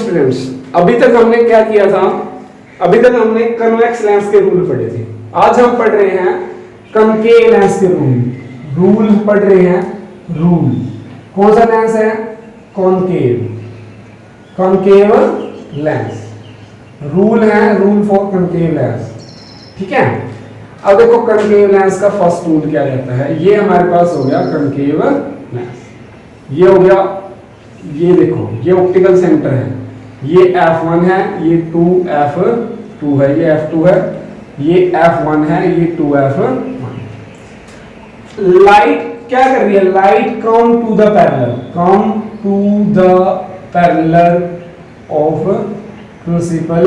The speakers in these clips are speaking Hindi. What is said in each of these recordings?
स्टूडेंट्स, अभी तक हमने क्या किया था? अभी तक हमने कन्वेक्स लेंस के रूल पढ़े थे। आज हम पढ़ रहे हैं कनकेव लेंस के रूल पढ़ रहे हैं। रूल कौन सा लेंस है? Concave lens. रूल है, रूल फॉर कनकेव लेंस। ठीक है, अब देखो कनकेव लेंस का फर्स्ट रूल क्या कहता है। ये हमारे पास हो गया कनकेव लेंस, ये हो गया, ये देखो ये ऑप्टिकल सेंटर है, ये F1 है, ये 2F2 है, ये F2 है, ये F1 है, ये 2F1। लाइट क्या कर रही है? Light come to the parallel of principal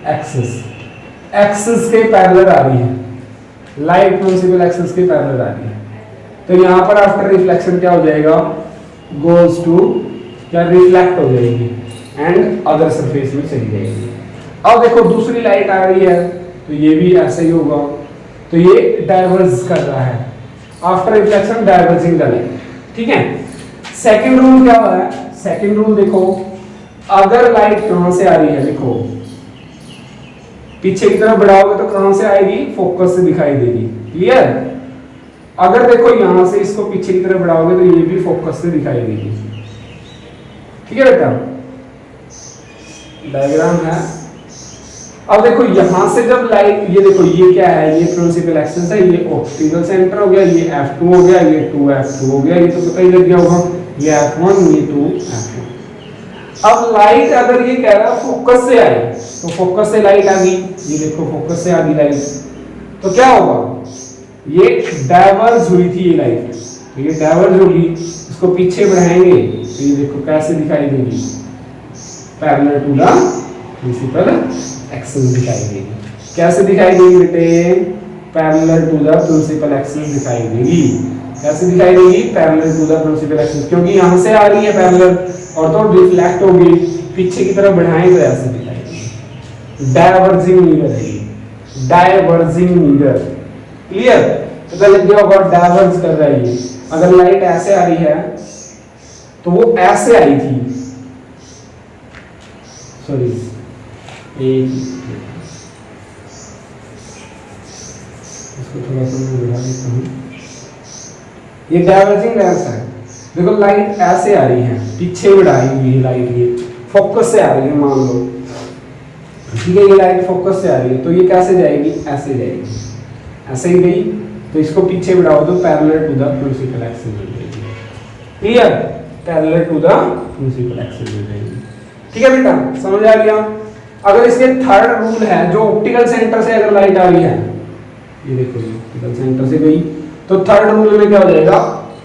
axis के पैरेलल आ रही है। लाइट प्रिंसिपल एक्सिस के पैरेलल आ रही है, तो यहां पर आफ्टर रिफ्लेक्शन क्या हो जाएगा? गोज टू क्या रिफ्लेक्ट हो जाएगी एंड अदर सरफेस में चली जाएगी। अब देखो दूसरी लाइट आ रही है, तो ये भी ऐसे ही होगा, तो ये डाइवर्ज कर रहा है, after reflection diverging the light. ठीक है, सेकंड रूल क्या है? सेकंड रूल देखो, अगर लाइट कहां से आ रही है, देखो पीछे की तरफ बढ़ाओगे तो कहां से आएगी? फोकस से दिखाई देगी। क्लियर? अगर देखो यहां से इसको पीछे की तरफ बढ़ाओगे तो ये भी फोकस से दिखाई देगी। ठीक है बेटा, डायग्राम है। अब देखो यहां से जब लाइट, ये देखो ये क्या है? ये प्रिंसिपल एक्सिस है, ये ऑप्टिकल सेंटर हो गया, ये F2 हो गया, ये 2F2 हो गया, ये तो पता ही लग गया होगा, ये F1, ये 2F1। अब लाइट अगर ये कह रहा है फोकस से आई, तो फोकस से लाइट आ गई, ये देखो फोकस से आ गई लाइट, तो क्या होगा? ये डाइवर्ज हुई थी ये लाइट, तो ये डाइवर्ज होगी, इसको पीछे बढ़ाएंगे तो ये देखो कैसे दिखाई देगी? Parallel to the principal axis दिखाई देगी। कैसे दिखाई देगी बेटे? Parallel to the principal axis दिखाई देगी। कैसे दिखाई देगी? Parallel to the principal axis, क्योंकि यहां से आ रही है पैरेलल और तो रिफ्लेक्ट होगी, पीछे की तरफ बढ़ाएंगे तो ऐसे दिखाई देगी। डाइवर्जिंग मिरर है, डाइवर्जिंग मिरर। क्लियर? पता लग गया होगा डाइवर्ज कर रही है। अगर लाइट ऐसे आ रही है तो वो ऐसे आई थी, सॉरी इसको थोड़ा सा मैं बढ़ा देता हूं। ये डाइवर्जिंग लेंस है, देखो लाइट ऐसे आ रही है, पीछे बढ़ाई हुई लाइट, ये फोकस से आ रही है मान लो। ठीक है, ये लाइट फोकस से आ रही है, तो ये कैसे जाएगी? ऐसे जाएगी, ऐसे ही गई, तो इसको पीछे बढ़ाओ तो parallel to the principal axis हो जाएगी। Clear? Parallel to the principal axis हो जाएगी। ठीक है बेटा, समझ आ गया? अगर इसके थर्ड रूल है, जो ऑप्टिकल सेंटर से अगर लाइट आ रही है, ये देखो ये ऑप्टिकल सेंटर से गई, तो थर्ड रूल में क्या हो जाएगा?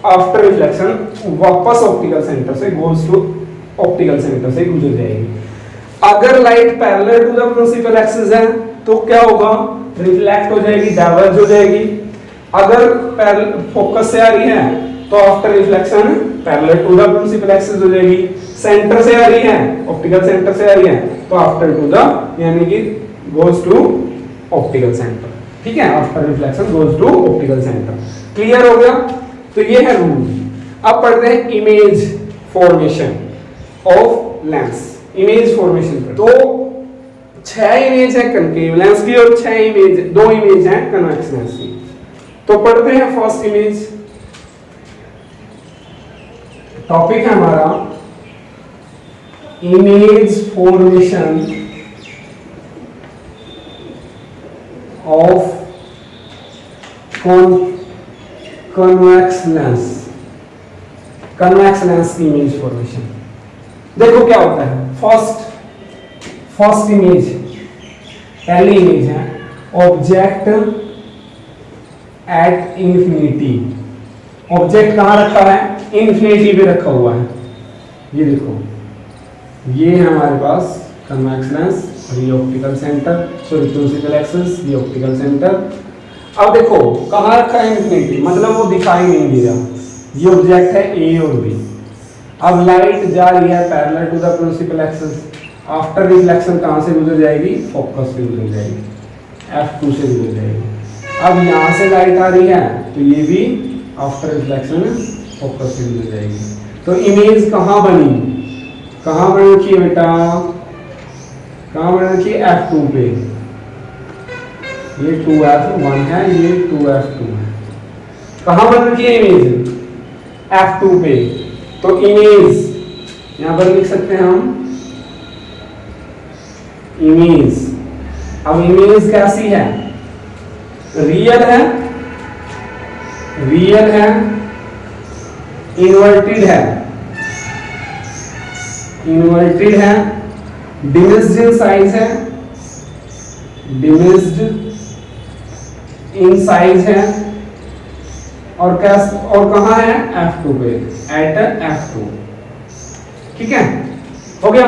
आफ्टर रिफ्लेक्शन वापस ऑप्टिकल सेंटर से गोज टू ऑप्टिकल सेंटर से गुजर जाएगी। अगर light parallel to the principal axis है तो क्या होगा? रिफ्लेक्ट हो जाएगी, डाइवर्ज हो जाएगी। अगर फोकस से आ रही है तो after reflection parallel to the principal axis हो जाएगी। सेंटर से आ रही है, ऑप्टिकल सेंटर से आ रही है, तो आफ्टर टू द यानी कि गोज टू ऑप्टिकल सेंटर। ठीक है, after reflection goes to optical centre. Clear हो गया? तो ये है रूल। अब पढ़ते हैं image formation of lens. Image formation पर तो 6 इमेज है कनकेव लेंस की और 2 इमेज है कन्वेक्स लेंस की। तो पढ़ते हैं फर्स्ट इमेज। टॉपिक है हमारा image formation of convex lens. Convex lens की इमेज फॉर्मेशन। देखो क्या होता है। फर्स्ट इमेज, पहली इमेज है ऑब्जेक्ट एट इंफिनिटी। ऑब्जेक्ट कहां रखा है? इंफिनिटी पे रखा हुआ है। ये देखो, ये है हमारे पास कन्वेक्स लेंस और ये optical centre, sorry principal axis, ये ऑप्टिकल सेंटर। अब देखो कहां रखा है? इंफिनिटी, मतलब वो दिखाई नहीं दे रहा। ये ऑब्जेक्ट है ए और बी। अब लाइट जा रही है parallel to the principal axis, after reflection कहां से गुजर जाएगी? फोकस से गुजर जाएगी, F2 से गुजर जाएगी। अब यहां से लाइट आ रही है तो ये भी आफ्टर रिफ्लेक्शन फोकस से गुजर जाएगी। तो इमेज कहां बनी? कहां बनी थी बेटा? कहाँ बन रखी है? F2 पे। ये 2F1 है, ये 2F2 है। कहाँ बन रखी है इमेज? F2 पे। तो इमेज यहां पर लिख सकते हैं हम इमेज। अब इमेज कैसी है? रियल है, रियल है, इन्वर्टेड है, इन्वर्टेड है, डिमिनिश्ड इन साइज है, डिमिनिश्ड इन साइज है, और कहां है? F2 पे, एट F2। ठीक है, हो गया।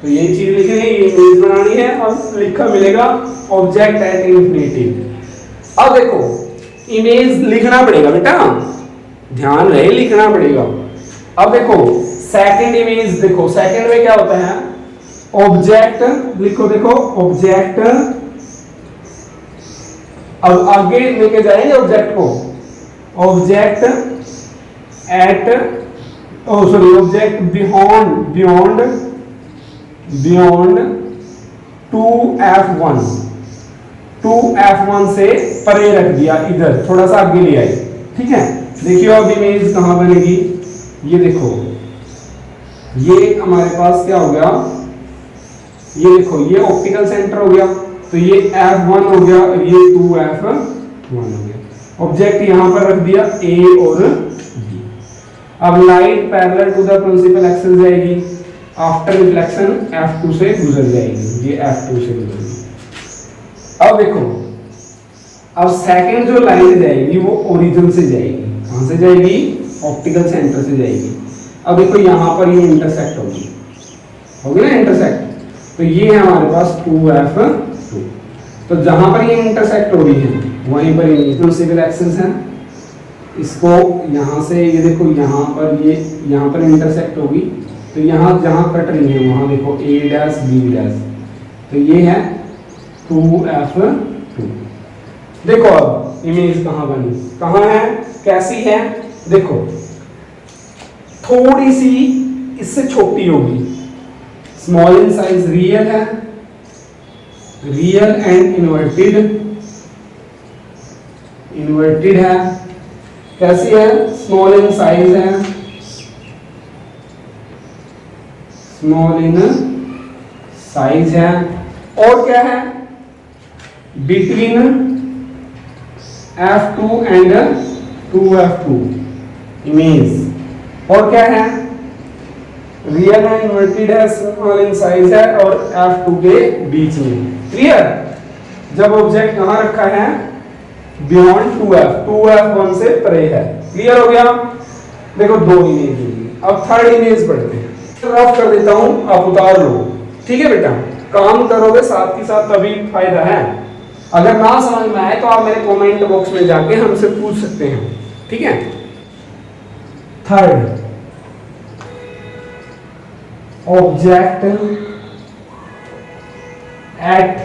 तो यही चीज लिखनी है, ये इमेज बनानी है और लिखा मिलेगा ऑब्जेक्ट एट इंफिनिटी। अब देखो इमेज लिखना पड़ेगा बेटा, ध्यान रहे लिखना पड़ेगा। अब देखो सेकंड इमेज, देखो सेकंड में क्या होता है? ऑब्जेक्ट लिखो, देखो ऑब्जेक्ट। अब आगे लेके जाएंगे ऑब्जेक्ट को, object at object beyond 2F1, 2F1 से परे रख दिया, इधर थोड़ा सा आगे ले आए। ठीक है, देखिए अब इमेज कहां बनेगी? ये देखो, ये हमारे पास क्या हो गया? ये देखो, ये ऑप्टिकल सेंटर हो गया, तो ये F1 हो गया, ये 2F1 हो गया। ऑब्जेक्ट यहां पर रख दिया A और B। अब light parallel to the principal axis जाएगी, आफ्टर रिफ्लेक्शन F2 से गुजर जाएगी, ये F2 से गुजरेगी। अब देखो, अब सेकंड जो लाइन जाएगी वो ओरिजिन से जाएगी। कहां से जाएगी? ऑप्टिकल सेंटर से जाएगी। अब देखो यहां पर ये इंटरसेक्ट होगी ना इंटरसेक्ट, तो ये है हमारे पास 2F2। तो जहां पर ये इंटरसेक्ट हो रही है वहीं पर ये प्रिंसिपल एक्सिस है। इसको यहां से ये देखो, यहां पर ये यहां पर इंटरसेक्ट होगी, तो यहां जहां कट रही है वहां देखो A डैश B डैश, तो ये है 2F2। देखो अब इमेज कहां बनी, कहां है, कैसी है? देखो थोड़ी सी इससे छोटी होगी, स्मॉल इन साइज, रियल है, रियल एंड इन्वर्टेड, इन्वर्टेड है। कैसी है? स्मॉल इन साइज है, स्मॉल इन साइज है, और क्या है? Between F2 and 2F2 image. और क्या है? रियल है, इन्वर्टेड है, स्मॉल इन साइज है, और F2 के बीच में। क्लियर? जब ऑब्जेक्ट कहां रखा है? बियॉन्ड 2F1 से परे है। क्लियर हो गया? देखो दो इमेज होगी। अब थर्ड इमेज पढ़ते हैं, रफ कर देता हूं, आप उतार लो। ठीक है बेटा, काम करोगे साथ ही साथ तभी फायदा है। अगर ना समझ में आए तो आप मेरे कमेंट बॉक्स में जाके हमसे पूछ सकते हैं। ठीक है, थर्ड ऑब्जेक्ट एट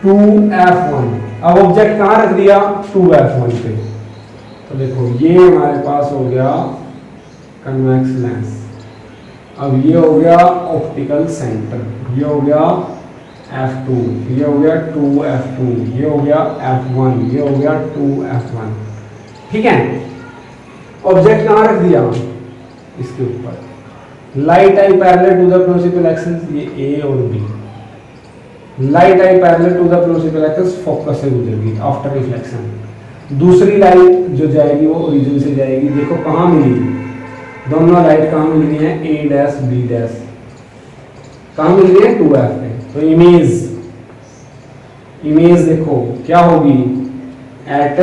2F1। अब ऑब्जेक्ट कहां रख दिया? 2F1 पे। तो देखो ये हमारे पास हो गया कन्वेक्स लेंस, अब ये हो गया ऑप्टिकल सेंटर, ये हो गया F2, ये हो गया 2F2, ये हो गया F1, ये हो गया 2F1। ठीक है, ऑब्जेक्ट कहां रख दिया? इसके ऊपर। लाइट आई parallel to the principal axis, ये A और B। लाइट आई parallel to the principal axis, focus से गुजरेगी आफ्टर रिफ्लेक्शन। दूसरी लाइट जो जाएगी वो ओरिजिन से जाएगी। देखो कहां मिली, दोनों लाइट कहां मिल रही है? A डैश B डैश कहां मिल रही है? 2F पे। तो इमेज देखो क्या होगी? एट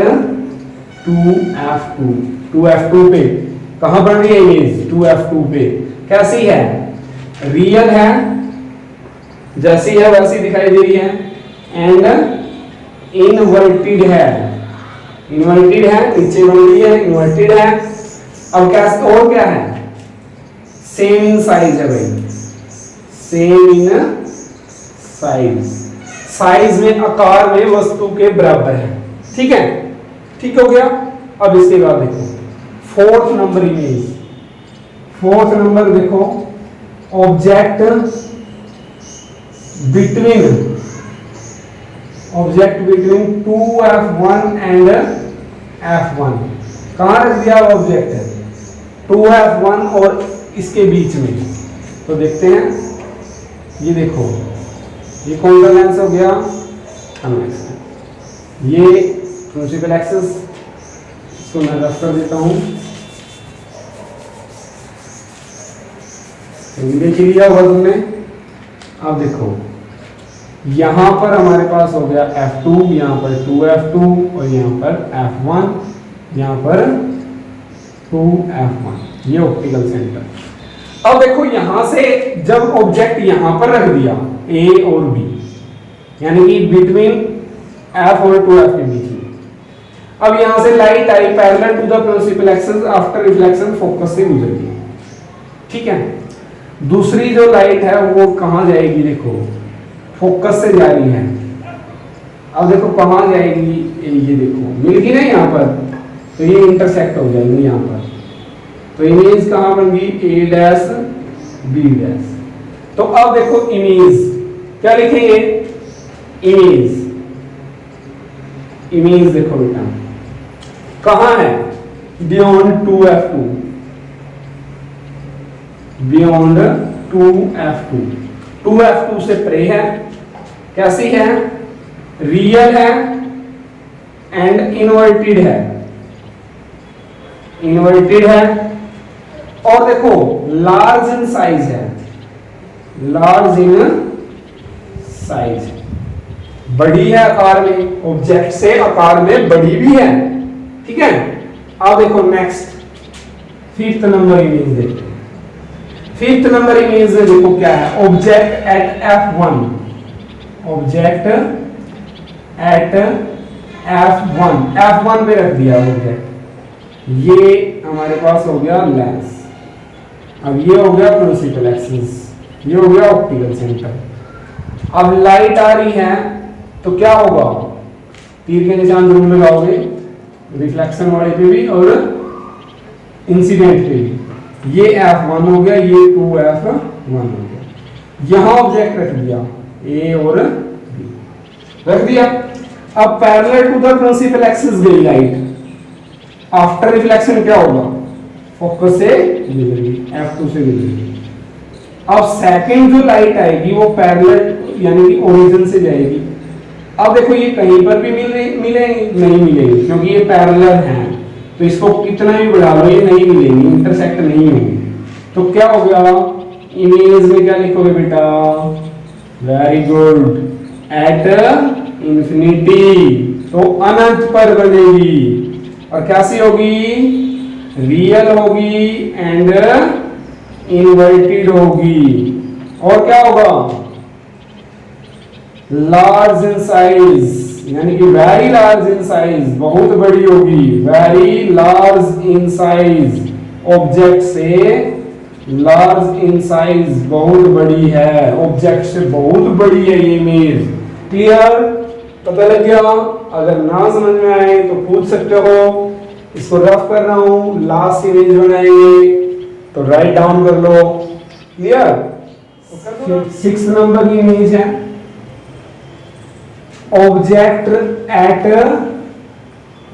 2F2, 2F2 पे कहां बन रही है इमेज? 2F2 पे। कैसी है? रियल है, जैसी है वैसी दिखाई दे रही है, एंड इनवर्टेड है, इन्वर्टेड है, नीचे बन रही है, इन्वर्टेड है। अब क्या और क्या है? सेम इन साइज है भाई, सेम इन साइज, साइज में, आकार में वस्तु के बराबर है। ठीक है, ठीक हो गया। अब इसके बाद देखो fourth number image, fourth number देखो object between object between 2f1 and f1। कहाँ रख दिया ऑब्जेक्ट है 2f1 और इसके बीच में। तो देखते हैं, ये देखो ये कौन सा लेंस हो गया, कन्वेक्स। ये प्रिंसिपल एक्सिस, इसको मैं रफ कर देता हूं। देख लिया होगा तुमने। अब देखो यहां पर हमारे पास हो गया f2, यहां पर 2f2 और यहां पर f1, यहां पर 2f1, ये ऑप्टिकल सेंटर। अब देखो यहां से जब ऑब्जेक्ट यहां पर रख दिया A और B, यानी कि बिटवीन f और 2f के बीच में, अब यहां से लाइट आई parallel to the principal axis after reflection focus से गुजर गई। ठीक है, दूसरी जो लाइट है वो कहां जाएगी, देखो फोकस से जा रही है। अब देखो कहां जाएगी, ये देखो मिल गई ना यहाँ पर, तो ये इंटरसेक्ट हो जाएंगे यहाँ पर। तो इमेज कहां बन गई, A डैश B डैश। तो अब देखो इमेज क्या लिखेंगे, इमेज, इमेज देखो बेटा कहां है, beyond 2f2, beyond 2f2, 2f2 से परे है। कैसी है, रियल है एंड इन्वर्टेड है, इन्वर्टेड है। और देखो लार्ज इन साइज है, लार्ज इन साइज, बड़ी है आकार में, ऑब्जेक्ट से आकार में बड़ी भी है। ठीक है, अब देखो नेक्स्ट फिफ्थ नंबर इमेज देखो। फिफ्थ नंबर इमेज में देखो क्या है, object at f1, object at f1, f1 पे रख दिया ऑब्जेक्ट। ये हमारे पास हो गया लेंस। अब ये हो गया प्रिंसिपल एक्सिस, ये हो गया ऑप्टिकल सेंटर। अब लाइट आ रही है तो क्या होगा, तीर के निशान जरूर लगाओगे, रिफ्लेक्शन वाले पे भी और इंसिडेंट पे भी। ये f1 हो गया, ये 2f1 हो गया। यहां ऑब्जेक्ट रख दिया A और B रख दिया। अब parallel to the principal axis गई लाइट, आफ्टर रिफ्लेक्शन क्या होगा, फोकस से गुजरेगी, f2 से गुजरेगी। अब सेकंड जो लाइट आएगी वो पैरेलल यानी कि ओरिजिन से जाएगी। अब देखो ये कहीं पर भी मिलेंगे नहीं मिलेंगे, क्योंकि ये पैरेलल हैं, तो इसको कितना भी बढ़ा लो ये नहीं मिलेंगे, इंटरसेक्ट नहीं होंगे। तो क्या हो गया, इमेज में क्या लिखोगे बेटा, वेरी गुड, एट इंफिनिटी, तो अनंत पर बनेगी। और कैसी होगी, रियल होगी एंड इन्वर्टेड होगी। और क्या होगा, लार्ज इन साइज, यानी कि वेरी लार्ज इन साइज, बहुत बड़ी होगी, very large in size, object से लार्ज इन साइज, बहुत बड़ी है, ऑब्जेक्ट से बहुत बड़ी है ये इमेज। क्लियर, पता लग गया। अगर ना समझ में आए तो पूछ सकते हो, इसको रफ कर रहा हूं, लास्ट इमेज बनाएंगे तो राइट डाउन कर लो। क्लियर, 6 नंबर की इमेज है, object at,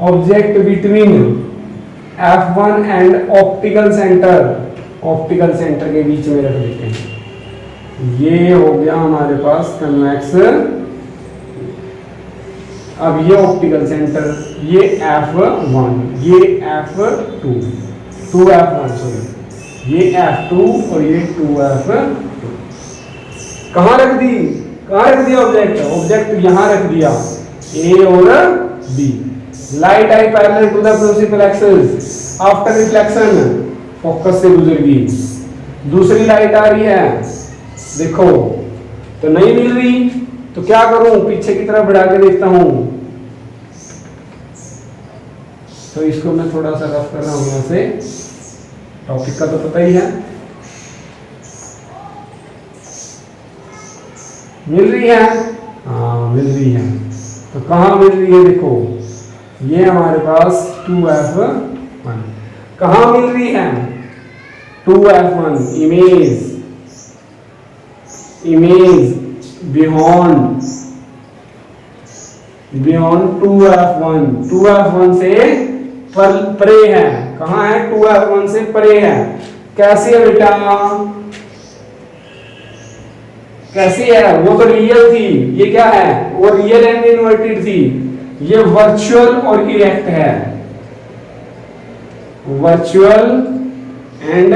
object between f1 and optical centre, optical centre के बीच में रख देते हैं। ये हो गया हमारे पास कन्वेक्स। अब ये ऑप्टिकल सेंटर, ये f1, ये f2, 2f1 सॉरी, ये f2 और ये 2f2। कहां रख दी, कहां रख दिया ऑब्जेक्ट, ऑब्जेक्ट यहां रख दिया A और B। लाइट आई parallel to the principal axis, after reflection focus से गुजर गई। दूसरी लाइट आ रही है, देखो तो नहीं मिल रही, तो क्या करूं, पीछे की तरफ बढ़ा के देखता हूं। तो इसको मैं थोड़ा सा रफ कर रहा हूं, यहां से टॉपिक का तो पता ही है। मिल रही है, हाँ मिल रही है। तो कहां मिल रही है, देखो ये हमारे पास 2f1, कहां मिल रही है 2f1, image, image beyond 2f1, 2f1 से परे है। कहाँ है? 2f1 से परे है। कैसी है बेटा? कैसी है? वो तो रियल थी, ये क्या है? वो रियल एंड इन्वर्टेड थी, ये वर्चुअल और इरेक्ट है। वर्चुअल एंड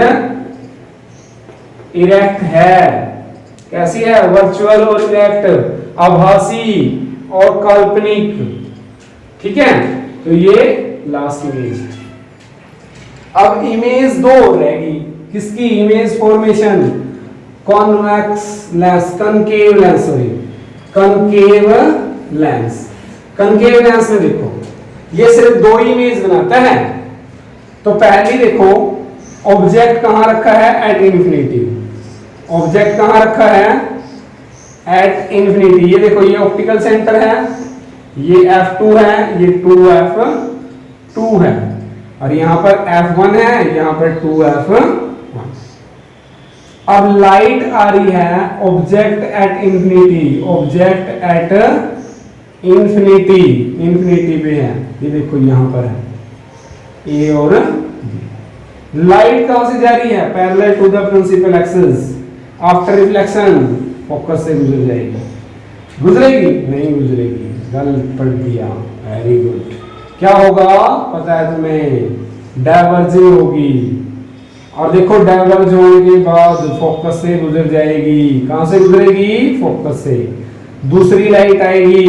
इरेक्ट है। कैसी है? वर्चुअल और इरेक्ट, आभासी और काल्पनिक। ठीक है, तो ये लास्ट इमेज। अब इमेज 2 रहेगी, किसकी? Image formation convex lens, concave lens, sorry concave lens. Concave lens में देखो ये सिर्फ 2 इमेज बनाता है। तो पहली देखो, ऑब्जेक्ट कहां रखा है? At infinity. ऑब्जेक्ट कहां रखा है? At infinity. ये देखो, ये ऑप्टिकल सेंटर है, ये f2 है, ये 2f2 है, और यहां पर f1 है, यहां पर 2f1। अब लाइट आ रही है object at infinity, object at infinity, infinity पे है, ये देखो यहां पर है ए और बी। लाइट कहां से जा रही है? Parallel to the principal axis. After reflection focus से गुजर जाएगी। गुजरेगी? नहीं गुजरेगी, गलत पढ़ दिया। Very good. क्या होगा पता है तुम्हें? डाइवर्जिंग होगी। और देखो डाइवर्ज होने के बाद फोकस से गुजर जाएगी। कहां से गुजरेगी? फोकस से। दूसरी लाइट आएगी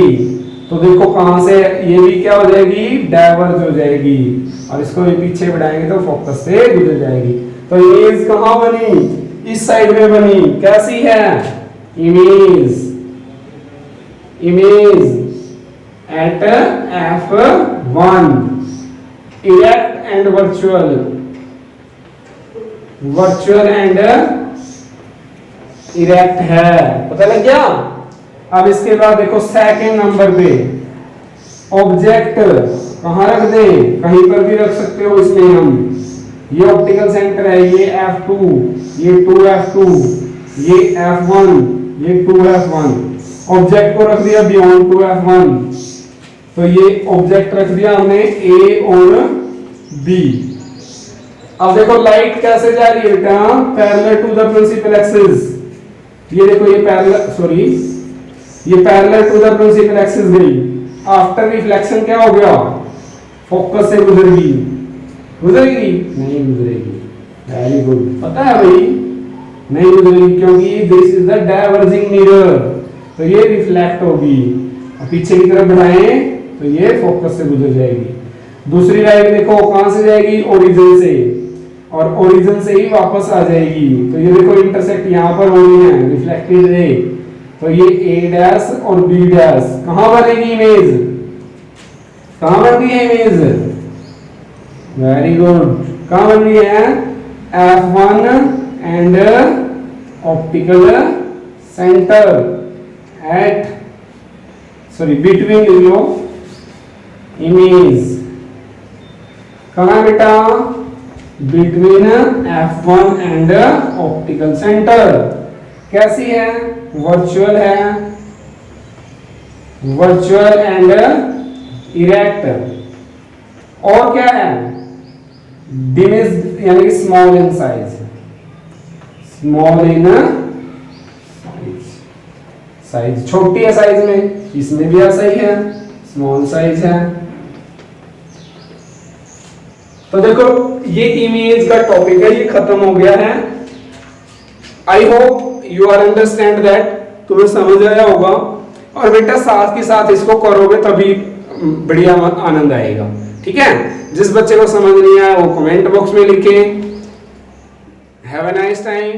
तो देखो कहां से, ये भी क्या हो जाएगी? डाइवर्ज हो जाएगी, और इसको भी पीछे बढ़ाएंगे तो फोकस से गुजर जाएगी। तो इमेज कहां बनी? इस साइड में बनी। कैसी है? Image at f1, erect and virtual, virtual and erect है। पता लग गया? अब इसके बाद देखो सेकंड नंबर पे ऑब्जेक्ट कहां रख दे? कहीं पर भी रख सकते हो इसमें हम। ये ऑप्टिकल सेंटर है, ये f2, ये 2f2, ये f1, ये 2f1। ऑब्जेक्ट को रख दिया बियॉन्ड 2f1, तो ये ऑब्जेक्ट रख दिया हमने a और b। अब देखो लाइट कैसे जा रही है बेटा? Parallel to the principal axis. ये देखो, ये पैरेलल, सॉरी ये parallel to the principal axis गई। आफ्टर रिफ्लेक्शन क्या हो गया? फोकस से गुजरेगी। गुजरेगी? नहीं गुजरेगी। Very good. पता है भाई? नहीं गुजरेगी, क्योंकि this is the diverging mirror, तो ये रिफ्लेक्ट होगी। और पीछे की तरफ बढ़ाएं तो ये फोकस से गुजर जाएगी। दूसरी लाइट देखो कहां से जाएगी? ओरिजिन से, और ओरिजिन से ही वापस आ जाएगी। तो ये देखो इंटरसेक्ट यहां पर हो रही है, रिफ्लेक्टेड रे। तो ये a डैश और b डैश कहां बनेगी इमेज? कहां बन रही है इमेज? Very good. कहां बन रही है? f1 and optical centre at, sorry between low image. कहां बेटा? Between f1 and optical centre. कैसी है? वर्चुअल है, वर्चुअल एंड इरेक्ट। और क्या है? डिमिनिश यानी कि small in size, small in size, छोटी है साइज में। इसमें भी ऐसा ही है, स्मॉल साइज है। तो देखो ये इमेज का टॉपिक है, ये खत्म हो गया है। I hope you are understand that, तुम्हें समझ आया होगा। और बेटा साथ के साथ इसको करोगे तभी बढ़िया आनंद आएगा। ठीक है, जिस बच्चे को समझ नहीं आया वो कमेंट बॉक्स में लिखे। Have a nice time.